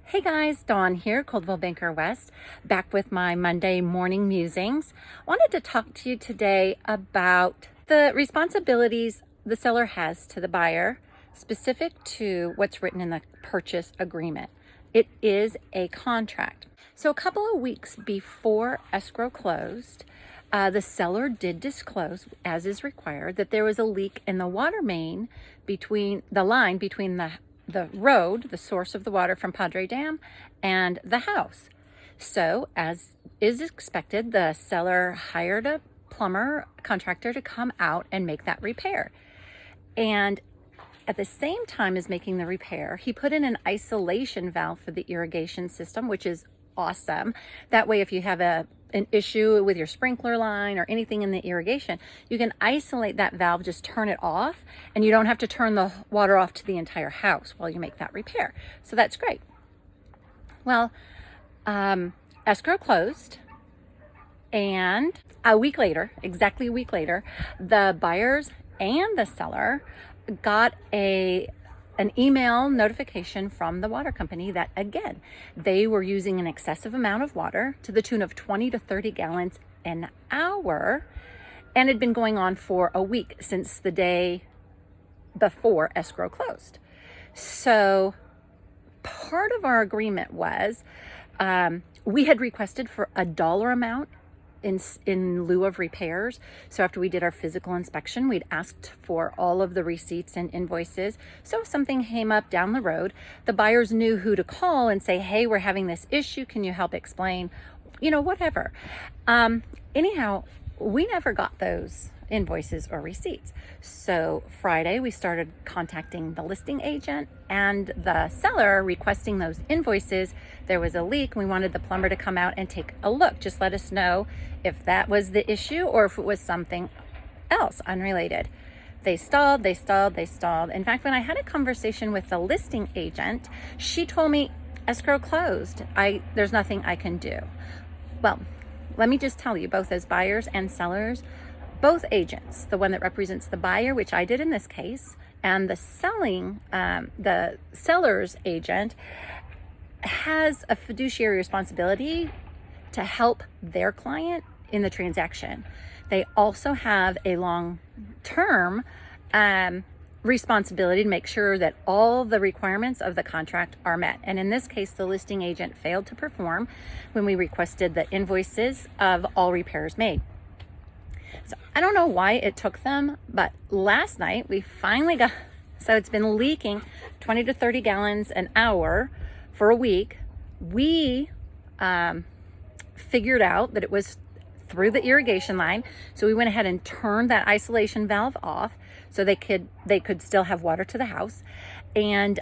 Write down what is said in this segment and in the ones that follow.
Hey guys, Dawn here, Coldwell Banker West, back with my Monday morning musings. Wanted to talk to you today about the responsibilities the seller has to the buyer, specific to what's written in the purchase agreement. It is a contract. So a couple of weeks before escrow closed, the seller did disclose, as is required, that there was a leak in the water main between the line between the road, the source of the water from Padre Dam, and the house. So, as is expected, the seller hired a plumber contractor to come out and make that repair. And at the same time as making the repair, he put in an isolation valve for the irrigation system, which is awesome. That way, if you have an issue with your sprinkler line or anything in the irrigation, you can isolate that valve, just turn it off, and you don't have to turn the water off to the entire house while you make that repair. So that's great. Well, escrow closed, and exactly a week later, the buyers and the seller got an email notification from the water company that, again, they were using an excessive amount of water to the tune of 20 to 30 gallons an hour, and had been going on for a week, since the day before escrow closed. So part of our agreement was we had requested for a dollar amount in lieu of repairs. So after we did our physical inspection, we'd asked for all of the receipts and invoices. So if something came up down the road, the buyers knew who to call and say, hey, we're having this issue. Can you help explain? Whatever. Anyhow, we never got those invoices or receipts. So Friday, we started contacting the listing agent and the seller, requesting those invoices. There was a leak. We wanted the plumber to come out and take a look. Just let us know if that was the issue or if it was something else unrelated. They stalled. In fact, when I had a conversation with the listing agent, she told me escrow closed. There's nothing I can do. Well, let me just tell you, both as buyers and sellers, both agents, the one that represents the buyer, which I did in this case, and the seller's agent, has a fiduciary responsibility to help their client in the transaction. They also have a long-term responsibility to make sure that all the requirements of the contract are met. And in this case, the listing agent failed to perform when we requested the invoices of all repairs made. So I don't know why it took them, but last night we finally got, so it's been leaking 20 to 30 gallons an hour for a week. We figured out that it was through the irrigation line. So we went ahead and turned that isolation valve off so they could still have water to the house. And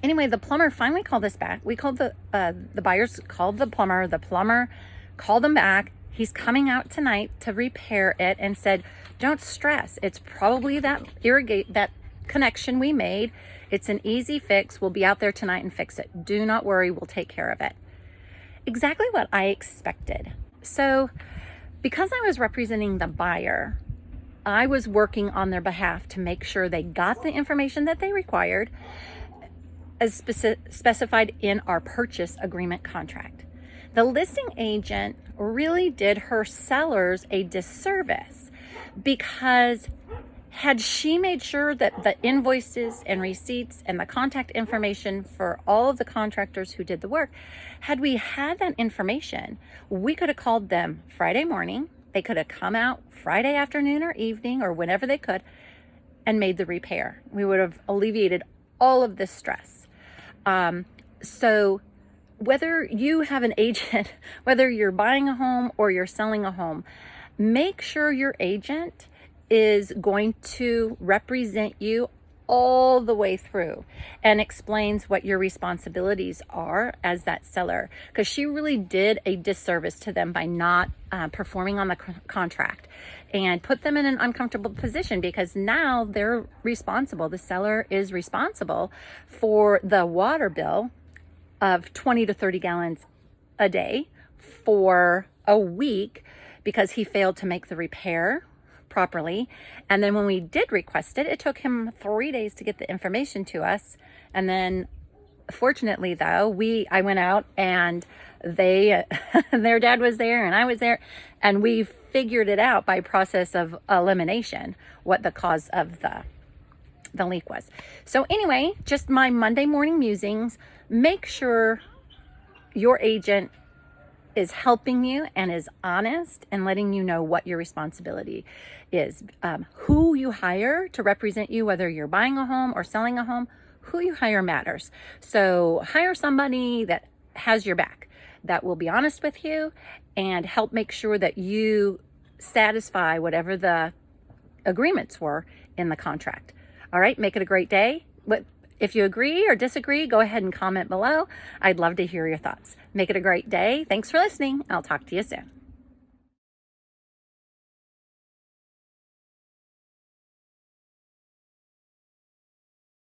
anyway, the plumber finally called us back. We called the buyers called the plumber called them back. He's coming out tonight to repair it and said, don't stress. It's probably that connection we made. It's an easy fix. We'll be out there tonight and fix it. Do not worry. We'll take care of it. Exactly what I expected. So because I was representing the buyer, I was working on their behalf to make sure they got the information that they required as specified in our purchase agreement contract. The listing agent really did her sellers a disservice, because had she made sure that the invoices and receipts and the contact information for all of the contractors who did the work, had we had that information, we could have called them Friday morning. They could have come out Friday afternoon or evening or whenever they could and made the repair. We would have alleviated all of this stress. So whether you have an agent, whether you're buying a home or you're selling a home, make sure your agent is going to represent you all the way through and explains what your responsibilities are as that seller, because she really did a disservice to them by not performing on the contract and put them in an uncomfortable position, because now they're responsible. The seller is responsible for the water bill of 20 to 30 gallons a day for a week because he failed to make the repair properly. And then when we did request it, it took him 3 days to get the information to us, and then Fortunately though, I went out and they their dad was there and I was there, and we figured it out by process of elimination what the cause of the leak was. So anyway, just my Monday morning musings. Make sure your agent is helping you and is honest and letting you know what your responsibility is. Who you hire to represent you, whether you're buying a home or selling a home, who you hire matters. So hire somebody that has your back, that will be honest with you and help make sure that you satisfy whatever the agreements were in the contract. All right, make it a great day. If you agree or disagree, go ahead and comment below. I'd love to hear your thoughts. Make it a great day. Thanks for listening. I'll talk to you soon.